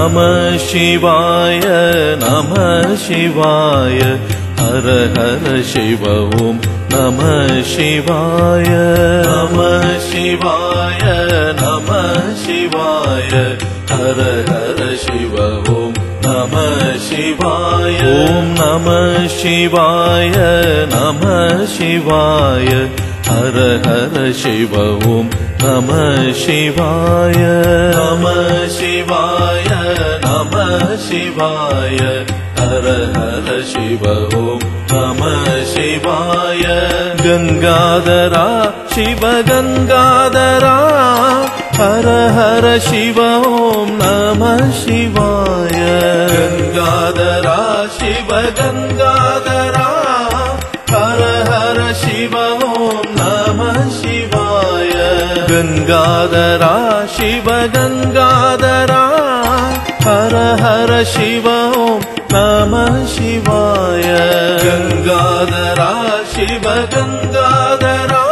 Namah Shivaya, Namah Shivaya, Hara Hara Shiva Om Namah Shivaya, Namah Shivaya, Namah Shivaya, Hara Hara Shiva Om Namah Shivaya, Om Namah Shivaya, Namah Shivaya, Hara Hara Shiva Om Namah Shivaya, Namah Shivaya, Namah Shivaya, Hara Hara Shiva Om Namah Shivaya. Gangadhara Shiva Gangadhara, Hara Hara Shiva Om Namah Shivaya. Gangadhara Shiva Gangadhara, Hara Hara Shiva Om Namah Shivaya. Gangadhara Shiva Gangadhara, Hara Hara Shiva Om Namah Shivaya. Gangadhara Shiva Gangadhara,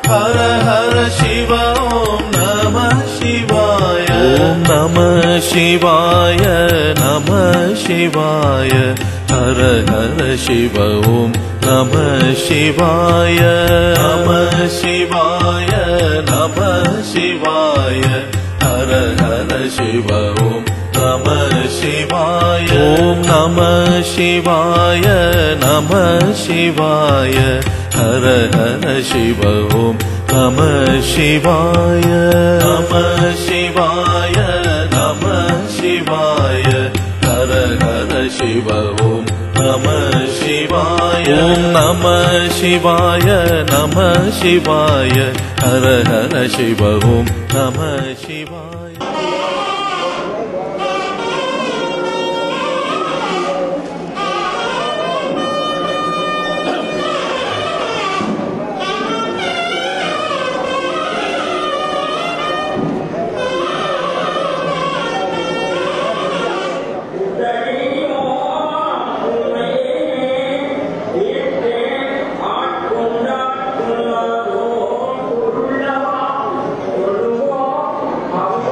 Hara Hara Shiva Om Namah Shivaya. Om Namah Shivaya, Namah Shivaya, Hara Hara Shiva Om Namah Shivaya. Namah Shivaya, Namah Shivaya, Hara Hara Shiva Om Namah Shivaya. Om Namah Shivaya, Namah Shivaya, Hara Hara Shiva Om Namah Shivaya. Namah Shivaya, Namah Shivaya, Hara Hara Shiva Om Namah Shivaya. Om Namah Shivaya, Namah Shivaya, Hara Hara Shiva Om Namah Shivaya. Hare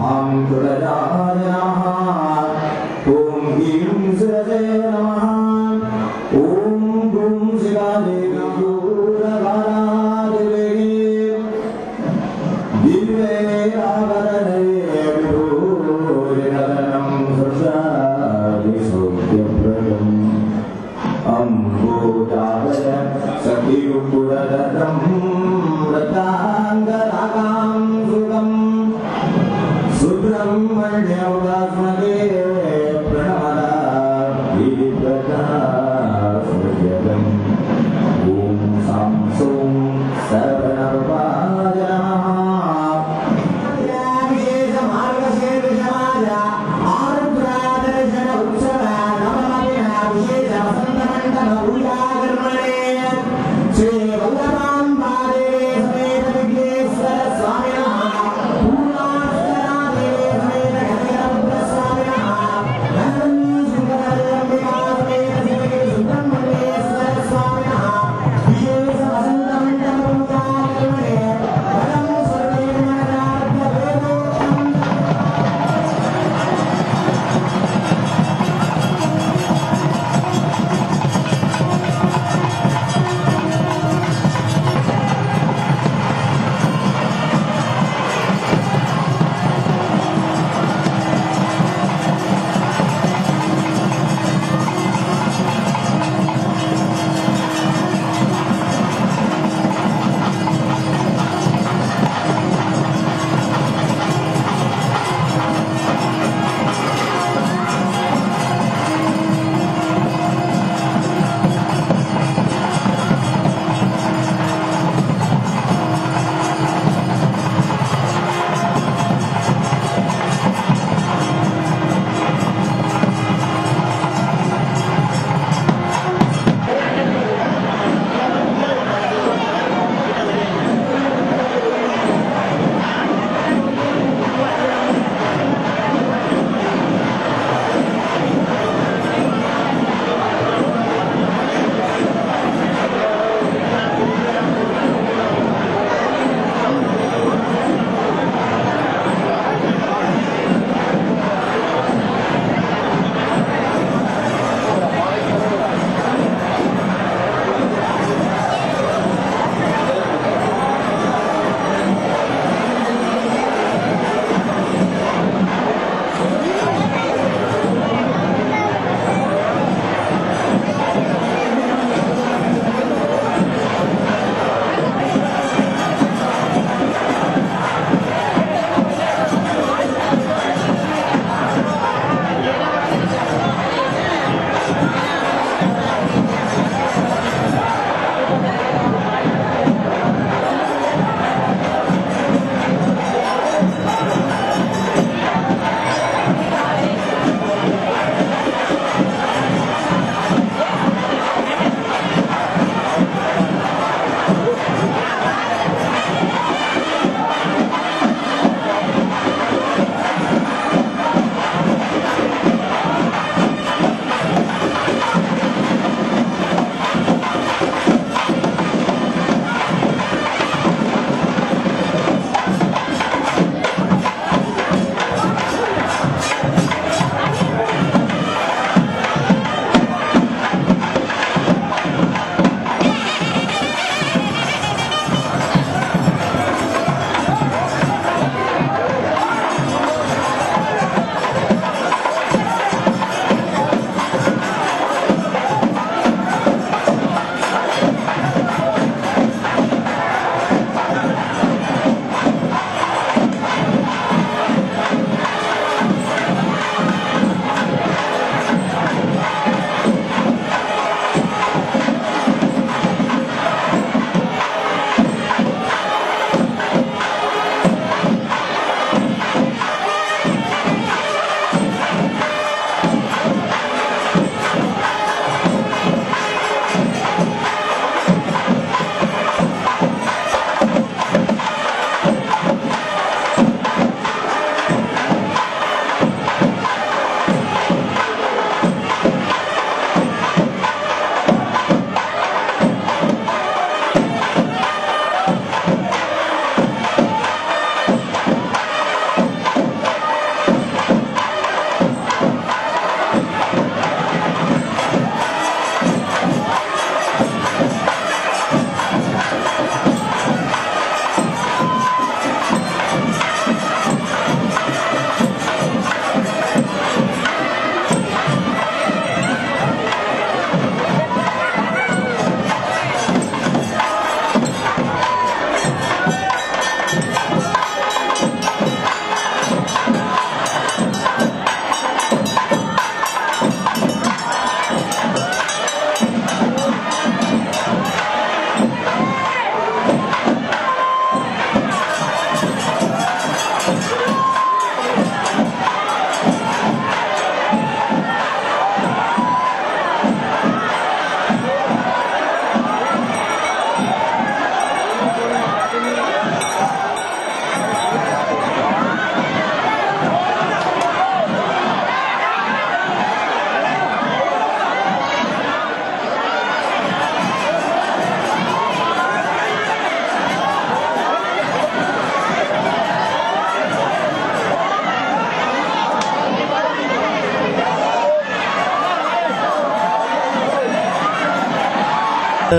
महांकुलजाय नमः ओम ह्रीं सुरसे नमः ओम गुं शिवादेवी दूरबालादेवी दिव्ये आवरणे विभूषितधनं सुषादिसौख्यप्रदम् अम्बोजाय सखियुगुरधरं व्रताङ्गरागां सुगम् सुब्रह्मण्यौपास्मगे प्रणमदा विप्रकाशयम् ॐ सां सौं सर्वनर्वाय नमः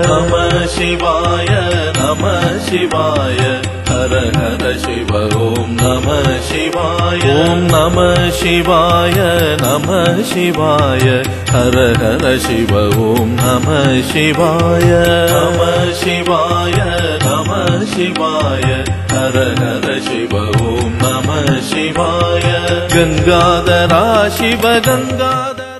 நம சிவாய நம சிவாய ஹர ஹர சிவ ஓம் நம சிவாய ஓம் நம சிவாய நம சிவாய ஹர ஹர சிவ ஓம் நம சிவாய நம சிவாய நம சிவாய ஹர ஹர சிவ ஓம் நம சிவாய கங்காதரா சிவ கங்காதரா.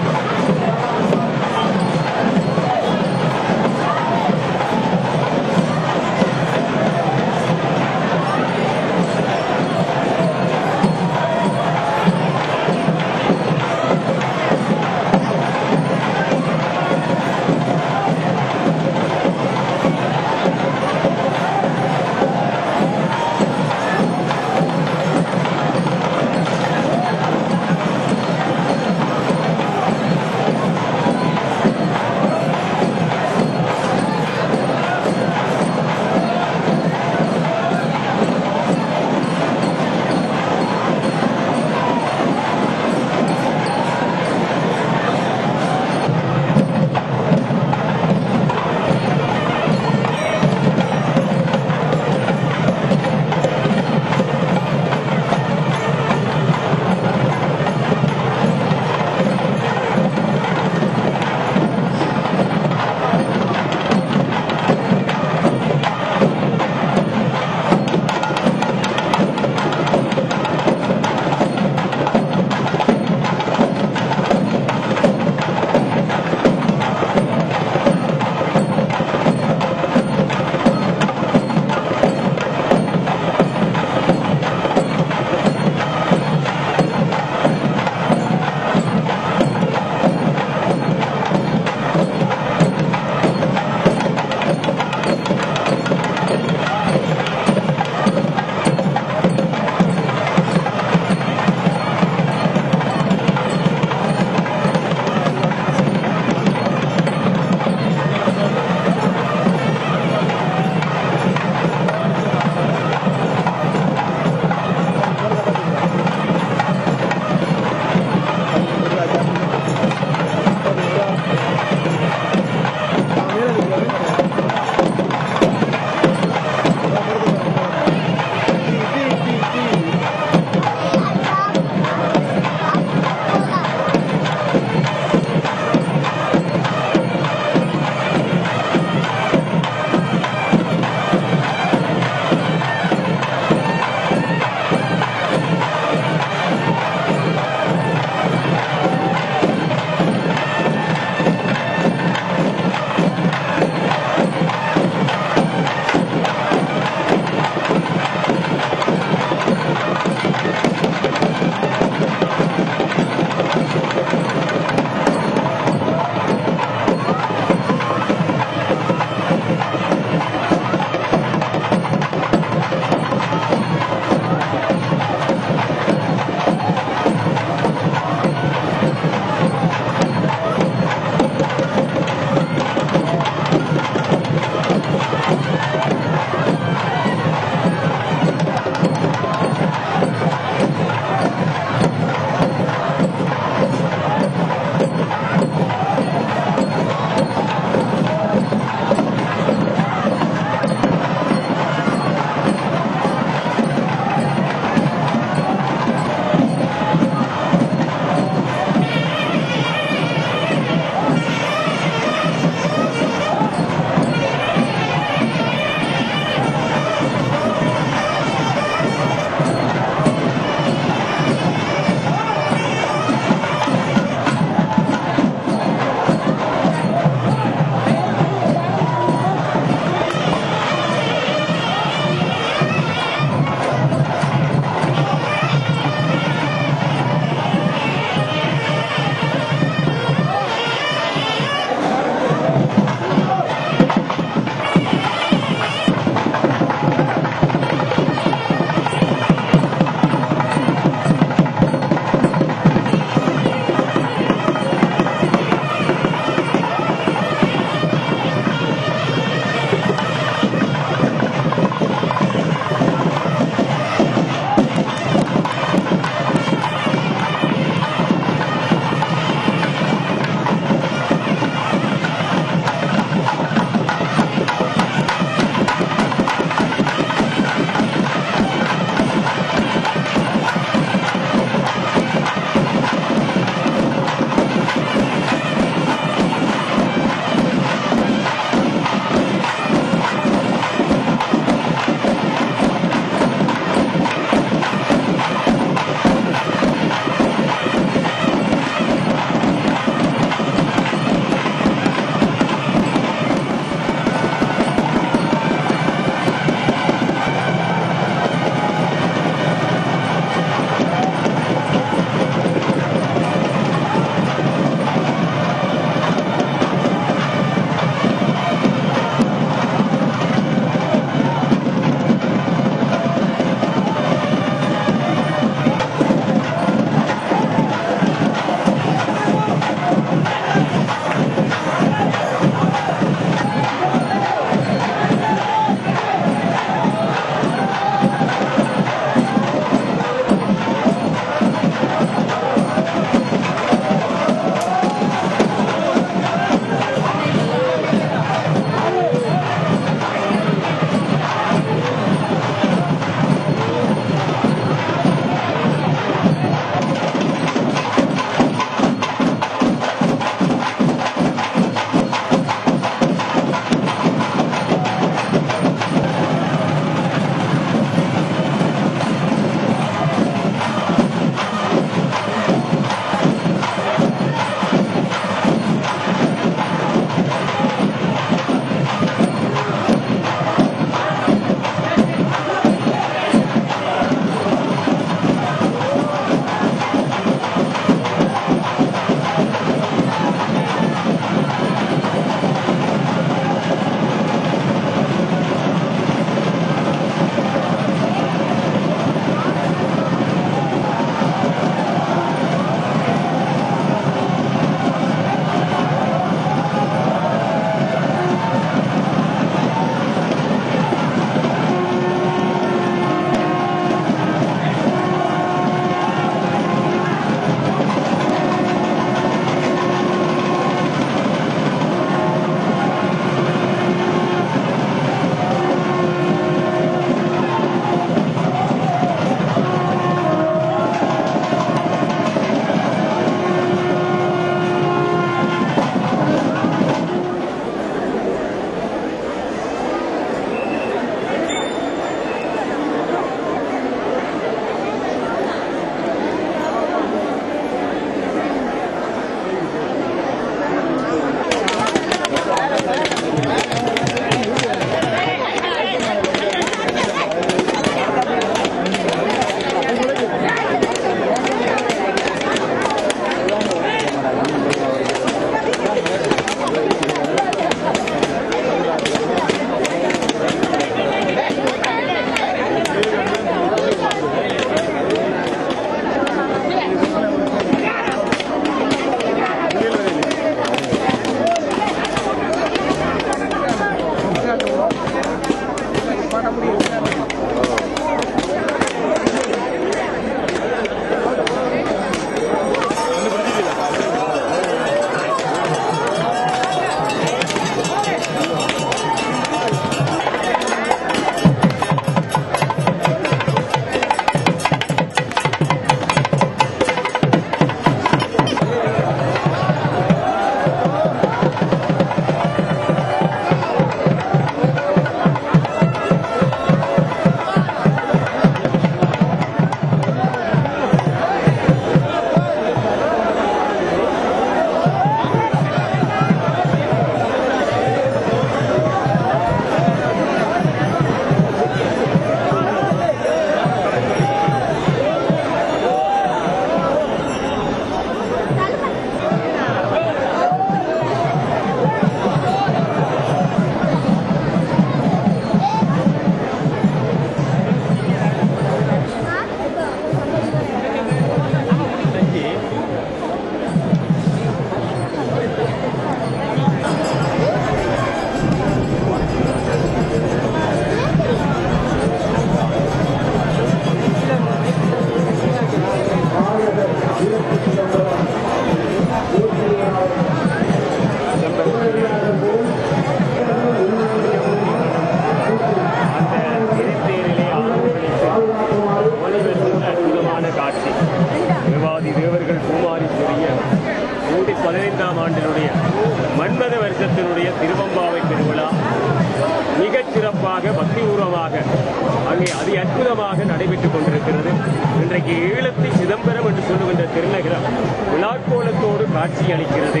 அற்புதமாக நடைபெற்றுக் கொண்டிருக்கிறது. இன்றைக்கு ஈழத்து சிதம்பரம் என்று சொல்லுகின்ற திருநகரம் விழாக்கோலத்தோடு காட்சி அளிக்கிறது.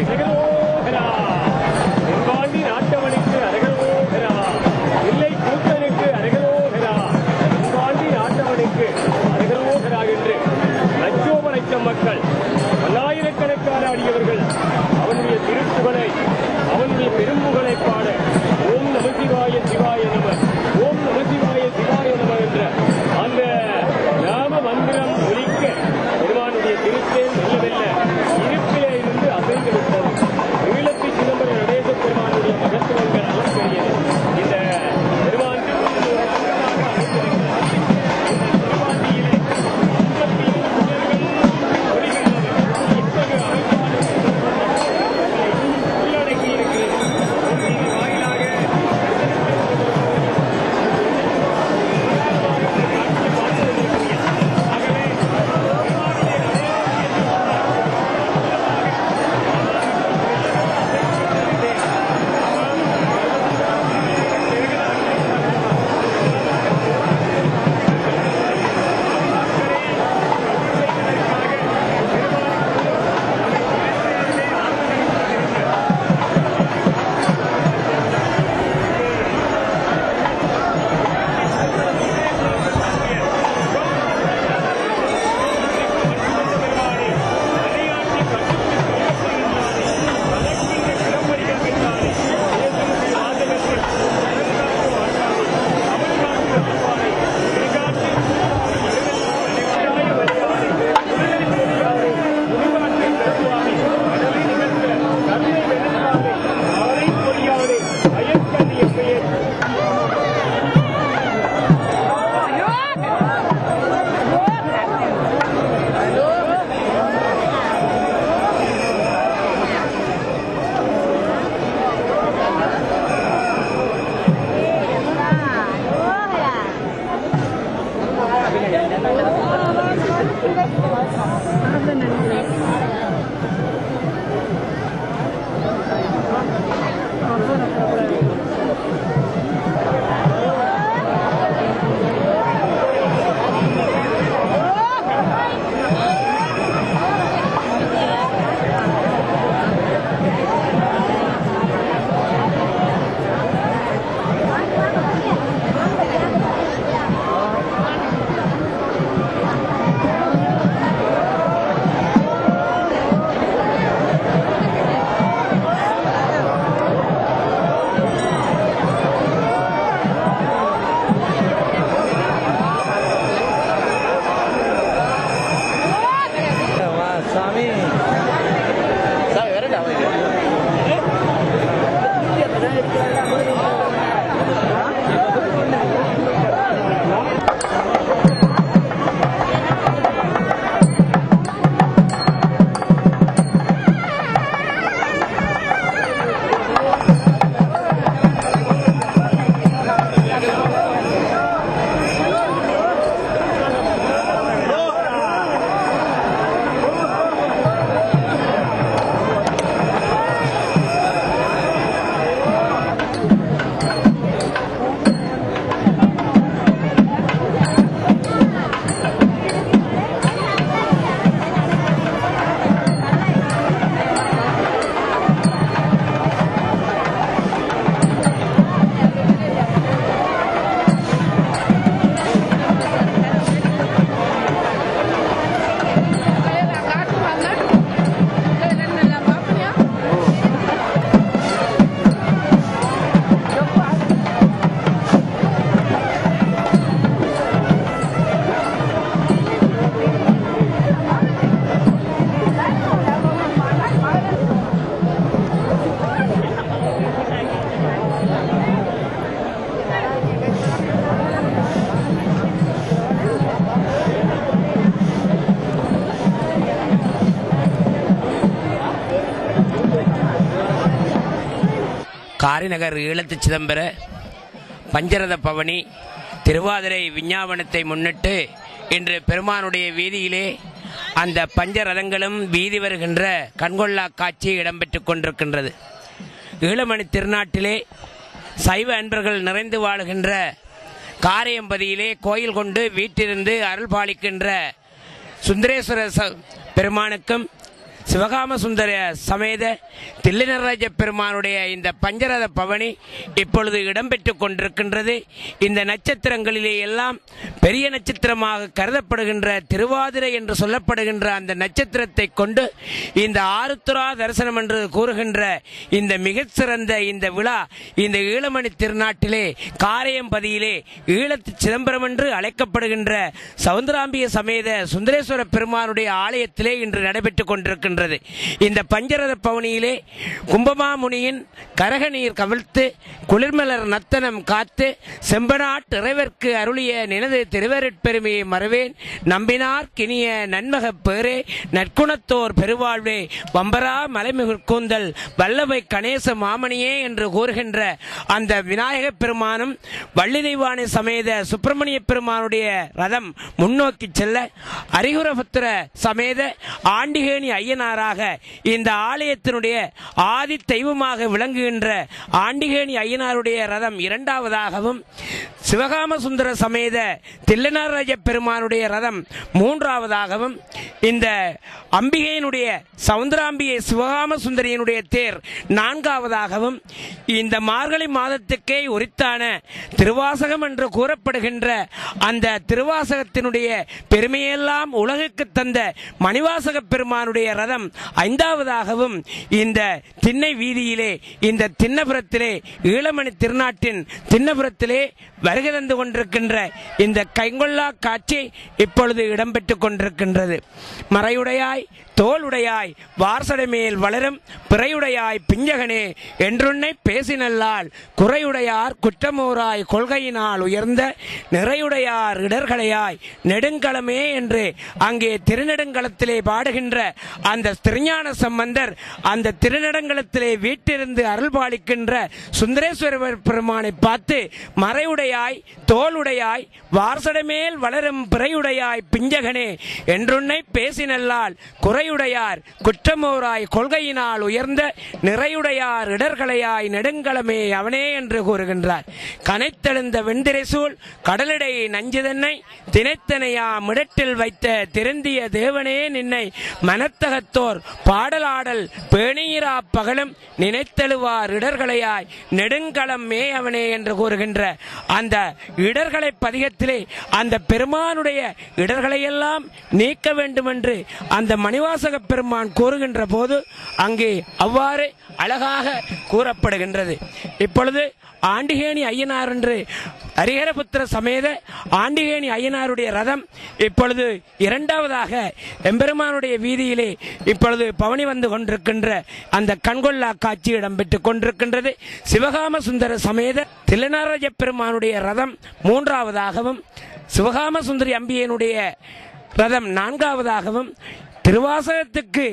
தென்பாண்டி நாட்டவனுக்கு அரகரோகரா, இல்லை கூத்தனுக்கு அரகரோகரா, தென்பாண்டி நாட்டவனுக்கு அரகரோகரா என்று லட்சோப லட்சம் மக்கள், பல்லாயிரக்கணக்கான அடியவர்கள் அவனுடைய திருப்புகளை, அவனுடைய பெரும்புகளை பாட ஓம் நம சிவாய சிவாய நம, ஓம் நம சிவாய சிவாய நம என்ற அந்த நாம மந்திரம் ஒலிக்க பெருமானுடைய திருத்தேன் மெல்ல மெல்ல இருப்பிலே இருந்து அசைந்து விட்டது. ஈழத்து சிதம்பர நடேச பெருமானுடைய மகத்துவங்கள் அளப்பெரியது. இந்த பெருமான் உள்ளடக்கி இருக்கிறது. வாயிலாக காரிநகர் ஈழத்து சிதம்பர பஞ்சரத பவனி திருவாதிரை விஞ்ஞாபனத்தை முன்னிட்டு இன்று பெருமானுடைய வீதியிலே அந்த பஞ்சரதங்களும் வீதி வருகின்ற கண்கொள்ளா காட்சி இடம்பெற்றுக் கொண்டிருக்கின்றது. ஈழமணி திருநாட்டிலே சைவ அன்பர்கள் நிறைந்து வாழுகின்ற காரையம்பதியிலே கோயில் கொண்டு வீட்டிலிருந்து அருள் பாலிக்கின்ற சுந்தரேஸ்வர பெருமானுக்கும் சிவகாம சுந்தர சமேத தில்லைநடராஜ பெருமானுடைய இந்த பஞ்சரத பவனி இப்பொழுது இடம்பெற்றுக் கொண்டிருக்கின்றது. இந்த நட்சத்திரங்களிலே எல்லாம் பெரிய நட்சத்திரமாக கருதப்படுகின்ற திருவாதிரை என்று சொல்லப்படுகின்ற அந்த நட்சத்திரத்தை கொண்டு இந்த ஆருத்ரா தரிசனம் என்று கூறுகின்ற இந்த மிகச்சிறந்த இந்த விழா இந்த ஈழமணி திருநாட்டிலே காரையம்பதியிலே ஈழத்து சிதம்பரம் என்று அழைக்கப்படுகின்ற சவுந்தராம்பிய சமேத சுந்தரேஸ்வர பெருமானுடைய ஆலயத்திலே இன்று நடைபெற்றுக் கொண்டிருக்கின்றது. இந்த பஞ்சரத பவனியிலே கும்பமாமுனியின் கரகநீர் கவிழ்த்து குளிர்மலர் நத்தனம் காத்து செம்பனாட் இறைவர்க்கு அருளிய நினது திருவருட்பெருமையை மறவேன் நம்பினார் கினிய நன்மக பேரே நற்குணத்தோர் பெருவாழ்வே வம்பரா மலைமிகு கூந்தல் வல்லவை கணேச மாமணியே என்று கூறுகின்ற அந்த விநாயக பெருமானும் வள்ளி தெய்வானை சமேத சுப்பிரமணிய பெருமானுடைய ரதம் முன்னோக்கி செல்ல அரிகுரபுத்திர சமேத ஆண்டிகேணி ஐயனாராக இந்த ஆலயத்தினுடைய ஆதி தெய்வமாக விளங்குகின்ற ஆண்டிகேணி ஐயனாருடைய ரதம் இரண்டாவதாகவும் சிவகாம சுந்தர சமேத தில்லைநடராஜ பெருமானுடைய ரதம் மூன்றாவதாகவும் இந்த அம்பிகையினுடைய சவுந்தராம்பிகை சிவகாம சுந்தரியினுடைய தேர் நான்காவதாகவும் இந்த மார்கழி மாதத்துக்கே உரித்தான திருவாசகம் என்று கூறப்படுகின்ற அந்த திருவாசகத்தினுடைய பெருமையெல்லாம் உலகுக்கு தந்த மணிவாசக பெருமானுடைய ரதம் ஐந்தாவதாகவும் இந்த திண்ணை வீதியிலே இந்த திண்ணபுரத்திலே ஈழமணி திருநாட்டின் திண்ணபுரத்திலே வருகை தந்து கொண்டிருக்கின்ற இந்த கைங்கொள்ளா காட்சி இப்பொழுது இடம்பெற்றுக் கொண்டிருக்கின்றது. மறையுடையாய் தோளுடையாய் வார்சடை மேல் வளரும் பிறையுடையாய் பிஞ்சகனே என்றுன்னை பேசினல்லால் குறையுடையார் குற்றமோராய் கொள்கையினால் உயர்ந்த நிறையுடையார் இடர்களையாய் நெடுங்களமே என்று அங்கே திருநெடுங்களத்திலே பாடுகின்ற அந்த திருஞான சம்பந்தர் அந்த திருநெடுங்களத்திலே வீட்டிலிருந்து அருள் பாலிக்கின்ற சுந்தரேஸ்வர பெருமானை பார்த்து மறையுடையாய் தோளுடையாய் வார்சடை மேல் வளரும் பிறையுடையாய் பிஞ்சகனே என்றுன்னை பேசினல்லால் குறையுடையார் குற்றமோராய் கொள்கையினால் உயர்ந்த நிறையுடையார் இடர்களையாய் நெடுங்களமே அவனே என்று கூறுகின்றார். கனைத்தெழுந்த வெண்திரை சூழ் கடலிடை நஞ்சுதன்னை தினைத்தனையா மிடட்டில் வைத்த திருந்திய தேவனே நின்னை மனத்தகத்தோர் பாடலாடல் பேணீரா பகலும் நினைத்தெழுவார் இடர்களையாய் நெடுங்களம் மே அவனே என்று கூறுகின்ற அந்த இடர்களை பதிகத்திலே அந்த பெருமானுடைய இடர்களையெல்லாம் நீக்க வேண்டும் என்று அந்த மணிவாசக பெருமான் கூறுகின்ற போது அங்கே அவ்வாறு அழகாக கூறப்படுகின்றது. இப்பொழுது ஆண்டிகேணி ஐயனார் என்று ஹரிஹரபுத்திர சமேத ஆண்டிகேணி ஐயனாருடைய ரதம் இப்பொழுது இரண்டாவதாக எம்பெருமானுடைய வீதியிலே இப்பொழுது பவனி வந்து கொண்டிருக்கின்ற அந்த கண்கொள்ளா காட்சி இடம்பெற்றுக் கொண்டிருக்கின்றது. சிவகாம சுந்தர சமேத தில்லைநடராஜ பெருமானுடைய ரதம் மூன்றாவதாகவும் சிவகாம சுந்தரி அம்பியனுடைய ரதம் நான்காவதாகவும் திருவாசகத்துக்கு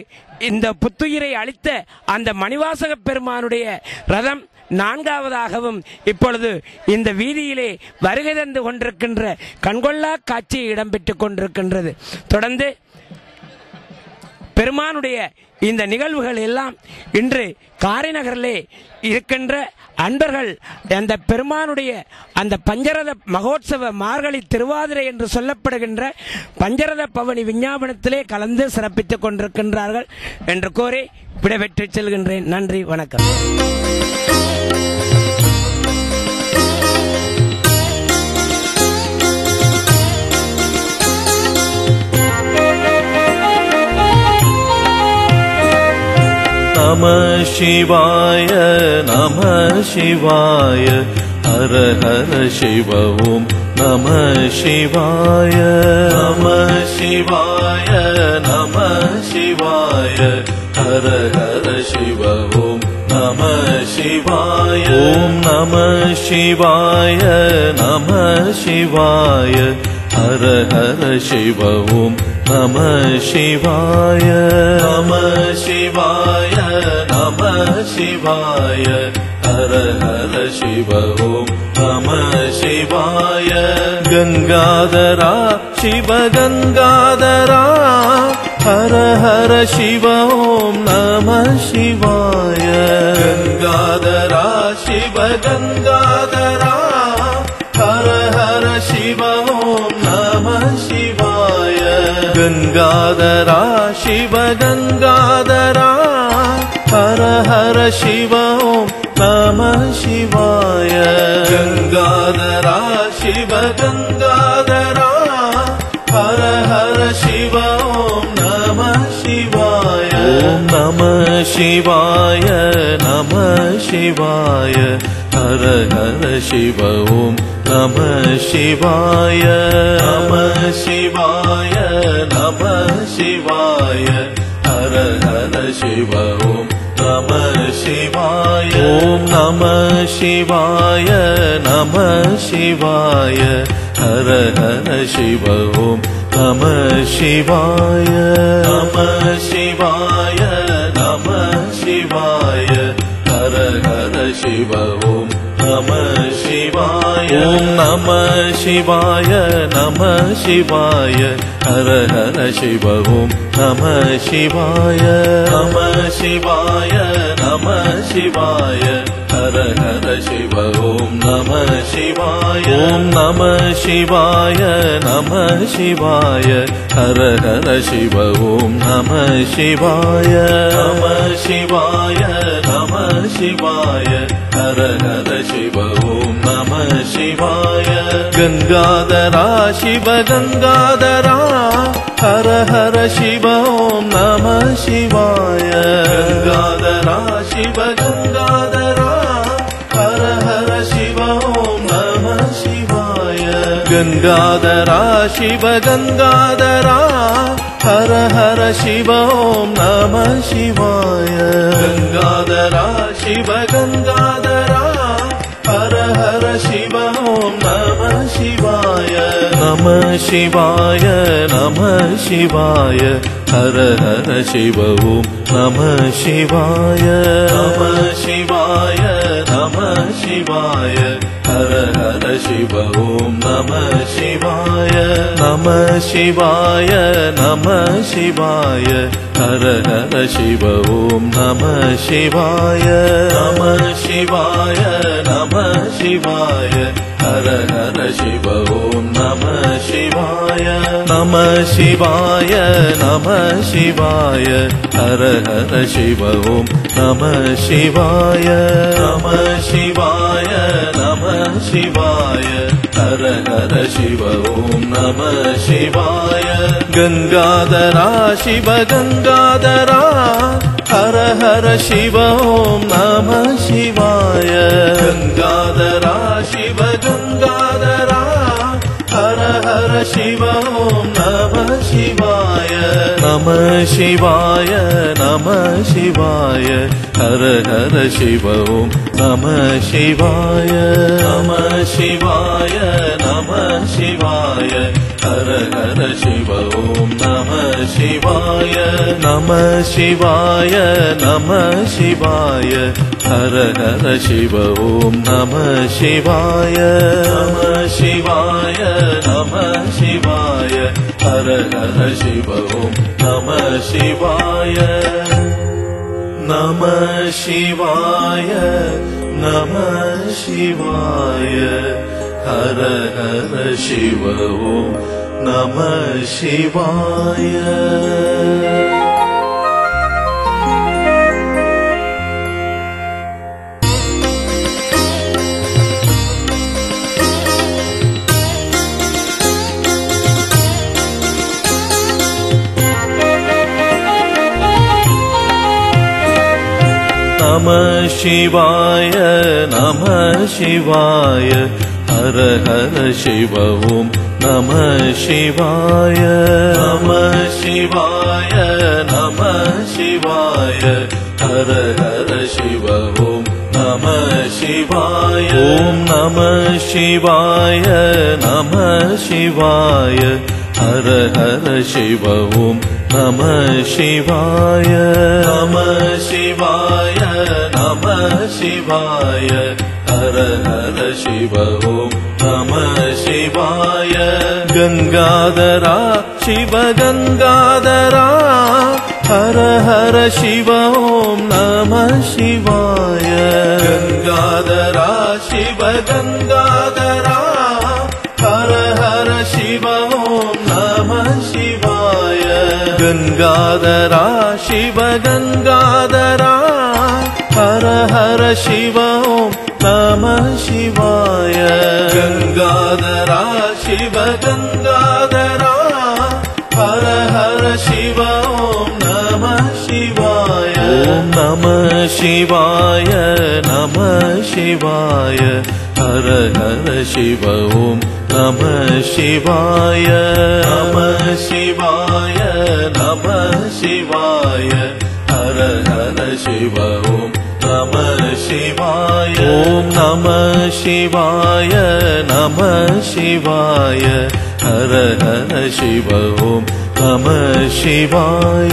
இந்த புத்துயிரை அளித்த அந்த மணிவாசக பெருமானுடைய ரதம் நான்காவதாகவும் இப்பொழுது இந்த வீதியிலே வருகை தந்து கொண்டிருக்கின்ற கண்கொள்ளா காட்சி இடம்பெற்றுக் கொண்டிருக்கின்றது. தொடர்ந்து பெருமானுடைய இந்த நிகழ்வுகள் எல்லாம் இன்று காரைநகரிலே இருக்கின்ற அன்பர்கள் அந்த பெருமானுடைய அந்த பஞ்சரத மகோத்சவ மார்கழி திருவாதிரை என்று சொல்லப்படுகின்ற பஞ்சரத பவனி விஞ்ஞாபனத்திலே கலந்து சிறப்பித்துக் கொண்டிருக்கின்றார்கள் என்று கூறி விடைபெற்று செல்கின்றேன். நன்றி, வணக்கம். நம சிவாய நம சிவாய ஹர ஹர சிவ ஓம் நம சிவாய நம சிவாய நம சிவாய ஹர ஹர சிவ ஓம் நம சிவாய ஓம் நம சிவாய நம சிவாய ஹர ஹர சிவ ஓம் நம சிவாய நம சிவாய நம சிவாய ஹர ஹர சிவ ஓம் நம சிவாய கங்காதரா சிவ கங்காதரா ஹர ஹர சிவ ஓம் நம சிவாய கங்காதரா சிவ கங்காதரா ஹர ஹர गंगाधरा शिव गंगाधरा हर हर शिव ओम नमः शिवाय गंगाधरा शिव गंगाधरा हर हर शिव ओम नमः शिवाय ओम नमः शिवाय नमः शिवाय हर हर शिव ओम नमः शिवाय नमः शिवाय नमः शिवाय हर हर शिव ओम नमः शिवाय ओम नमः शिवाय नमः शिवाय हर हर शिव ओम नमः शिवाय नमः शिवाय नमः शिवाय हर हर शिव ओम नमः शिवाय ओम नमः शिवाय नमः शिवाय हर हर शिव ओम नमः शिवाय नमः शिवाय नमः शिवाय हर हर शिव ओम नमः शिवाय ओम नमः शिवाय नमः शिवाय हर हर शिव ओम नमः शिवाय नमः शिवाय नमः शिवाय हर हर शिव ओम नमः शिवाय गंगाधरा शिव गंगाधरा हर हर शिव ओम नमः शिवाय गंगाधरा शिव गंगाधरा हर हर शिव ओम नमः शिवाय गंगाधरा शिव गंगाधरा हर हर शिव ओम नमः शिवाय गंगाधरा शिव गंगाधरा हर हर शिव ओम नमः शिवाय नमः शिवाय नमः शिवाय हर हर शिव ओम नमः शिवाय नमः शिवाय नमः शिवाय हर हर शिव ओम नमः शिवाय नमः शिवाय नमः शिवाय हर हर शिव ओम नमः शिवाय नमः शिवाय नमः शिवाय हर हर शिव ओम नमः शिवाय नमः शिवाय नमः शिवाय हर हर शिव ओम नमः शिवाय नमः शिवाय नमः शिवाय हर हर शिव ओम नमः शिवाय गंगाधरा शिव गंगाधरा हर हर शिव ओम नमः शिवाय गंगाधरा शिव गंगाधरा हर हर शिव ओम नमः शिवाय नमः शिवाय नमः शिवाय हर हर शिव ओम नमः शिवाय नमः शिवाय नमः शिवाय हर हर शिव ओम नमः शिवाय नमः शिवाय नमः शिवाय हर हर शिव ओम नमः शिवाय नमः शिवाय नमः शिवाय हर हर शिव ओम नमः शिवाय नमः शिवाय नमः शिवाय हर हर शिव ओम नमः शिवाय नमः शिवाय नमः शिवाय हर हर शिव ओम नमः शिवाय नमः शिवाय नमः शिवाय हर हर शिव ओम नमः शिवाय ओम नमः शिवाय नमः शिवाय हर हर शिव ओम नमः शिवाय नमः शिवाय नमः शिवाय हर हर शिव ओम नमः शिवाय गंगाधरा शिव गंगाधरा हर हर शिव ओम नमः शिवाय गंगाधरा शिव गंगाधरा हर हर शिव ओम नमः शिवाय गंगाधरा शिव गंगाधरा हर हर शिव ओम नमः शिवाय गंगाधरा शिव गंगाधरा हर हर शिव ओम नमः शिवाय ओम नमः शिवाय नमः शिवाय हर हर शिव ओम नमः शिवाय नमः शिवाय नमः शिवाय हर हर शिव ओम नमः शिवाय ओम नमः शिवाय नमः शिवाय हर हर शिव ओम नमः शिवाय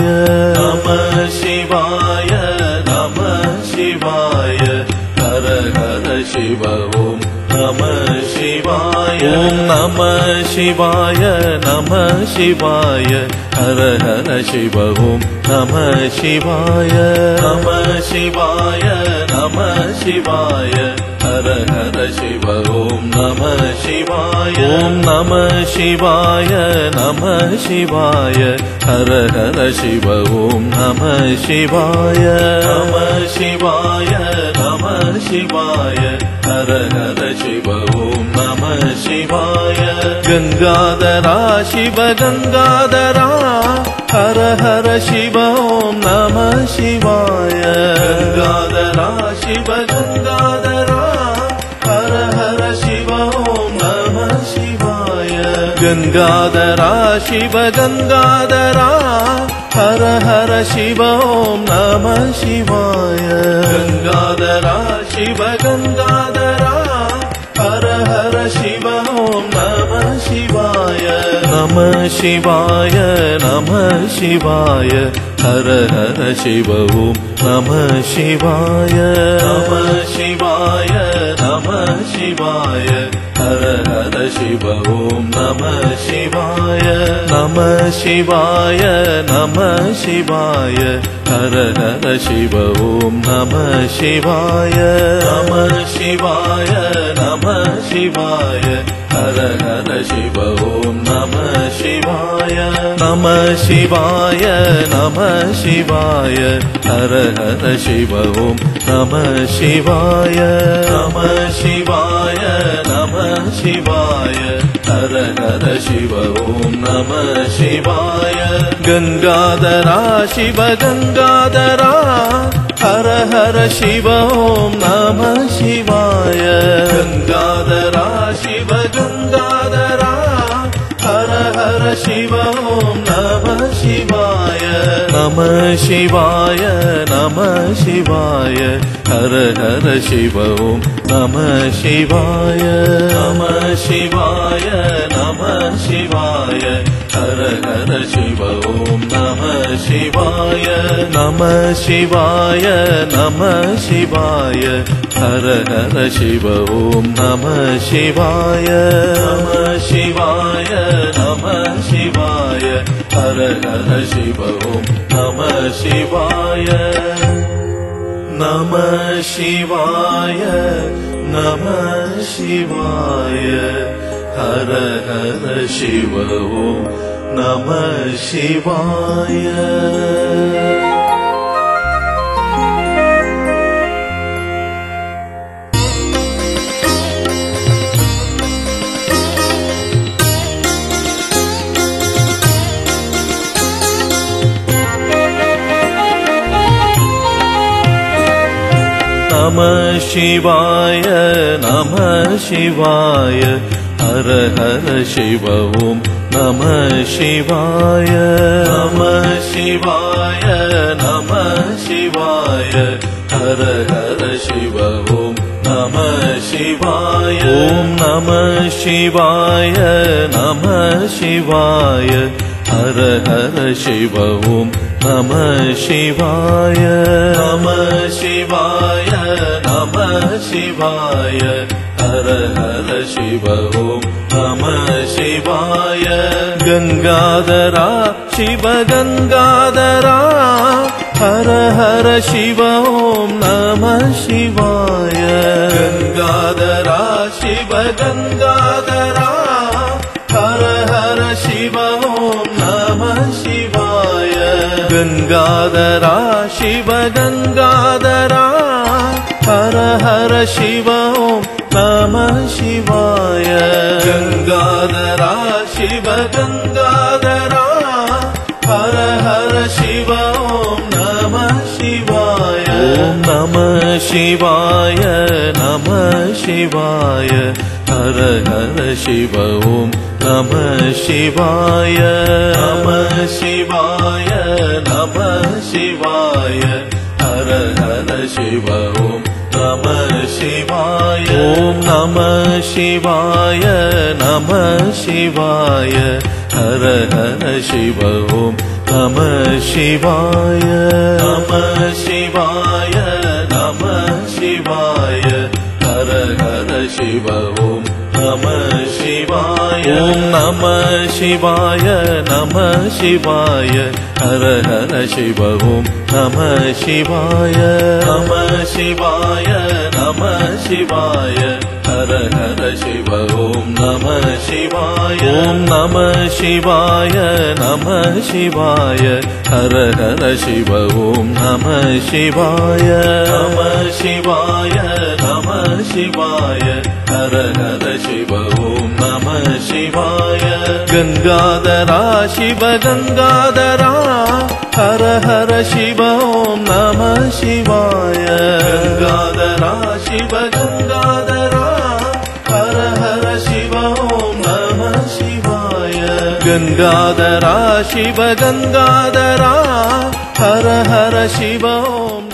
नमः शिवाय नमः शिवाय हर हर शिव ओम नमः शिवाय ओम नमः शिवाय नमः शिवाय हर हर शिव ओम नमः शिवाय नमः शिवाय नमः शिवाय हर हर शिव ओम नमः शिवाय ओम नमः शिवाय नमः शिवाय हर हर शिव ओम नमः शिवाय नमः शिवाय नमः शिवाय हर हर शिव ओम नमः शिवाय गंगाधरा शिव गंगाधरा हर हर शिव ओम नमः शिवाय गंगाधरा शिव गंगाधरा हर हर शिव ओम नमः शिवाय गंगाधरा शिव गंगाधरा हर हर शिव ओम नमः शिवाय गंगाधरा शिव गंगाधरा हर हर शिव ओम नमः शिवाय नमः शिवाय नमः शिवाय हर हर शिव ओम नमः शिवाय नमः शिवाय नमः शिवाय हर हर शिव ओम नमः शिवाय नमः शिवाय नमः शिवाय हर हर शिव ओम नमः शिवाय नमः शिवाय नमः शिवाय हर हर शिव ओम नमः शिवाय नमः शिवाय नमः शिवाय हर हर शिव ओम नमः शिवाय नमः शिवाय नमः शिवाय हर हर शिव ओम नमः शिवाय गंगाधरा शिव गंगाधरा हर हर शिव ओम नमः शिवाय गंगाधरा शिव गंगाधरा हर हर शिव ओम नमः शिवाय नमः शिवाय नमः शिवाय हर हर शिव ओम नमः शिवाय नमः शिवाय नमः शिवाय हर हर शिव ओम नमः शिवाय नमः शिवाय नमः शिवाय हर हर शिव ओम नमः शिवाय नमः शिवाय नमः शिवाय हर हर शिव ओम नमः शिवाय नमः शिवाय नमः शिवाय हर हर शिव ओम नमः शिवाय नमः शिवाय नमः शिवाय हर हर शिव ओम नमः शिवाय नमः शिवाय नमः शिवाय हर हर शिव ओम नमः शिवाय ओम नमः शिवाय नमः शिवाय हर हर शिव ओम नमः शिवाय नमः शिवाय नमः शिवाय हर हर शिव ओम नमः शिवाय गंगाधरा शिव गंगाधरा हर हर शिव ओम नमः शिवाय गंगाधरा शिव गंगाधरा हर हर शिव ओम नमः शिवाय गंगाधरा शिव गंगाधरा हर हर शिव ओम नमः शिवाय गंगाधरा शिव गंगाधरा हर हर शिव ओम नमः शिवाय ओम नमः शिवाय नमः शिवाय हर हर शिव ओम नमः शिवाय नमः शिवाय नमः शिवाय हर हर शिव ओम नमः शिवाय ओम नमः शिवाय नमः शिवाय हर हर शिव ओम नमः शिवाय नमः शिवाय नमः शिवाय हर हर शिव ओम नमः शिवाय ओम नमः शिवाय नमः शिवाय हर हर शिव ओम नमः शिवाय नमः शिवाय नमः शिवाय हर हर शिव ओम नमः शिवाय ओम नमः शिवाय नमः शिवाय हर हर शिव ओम नमः शिवाय नमः शिवाय नमः शिवाय हर हर शिव ओम नमः शिवाय गंगाधरा शिव गंगाधरा हर हर शिव ओम नमः शिवाय गंगाधरा शिव गंगाधरा हर हर शिव ओम नमः शिवाय गंगाधरा शिव गंगाधरा हर हर शिव ओम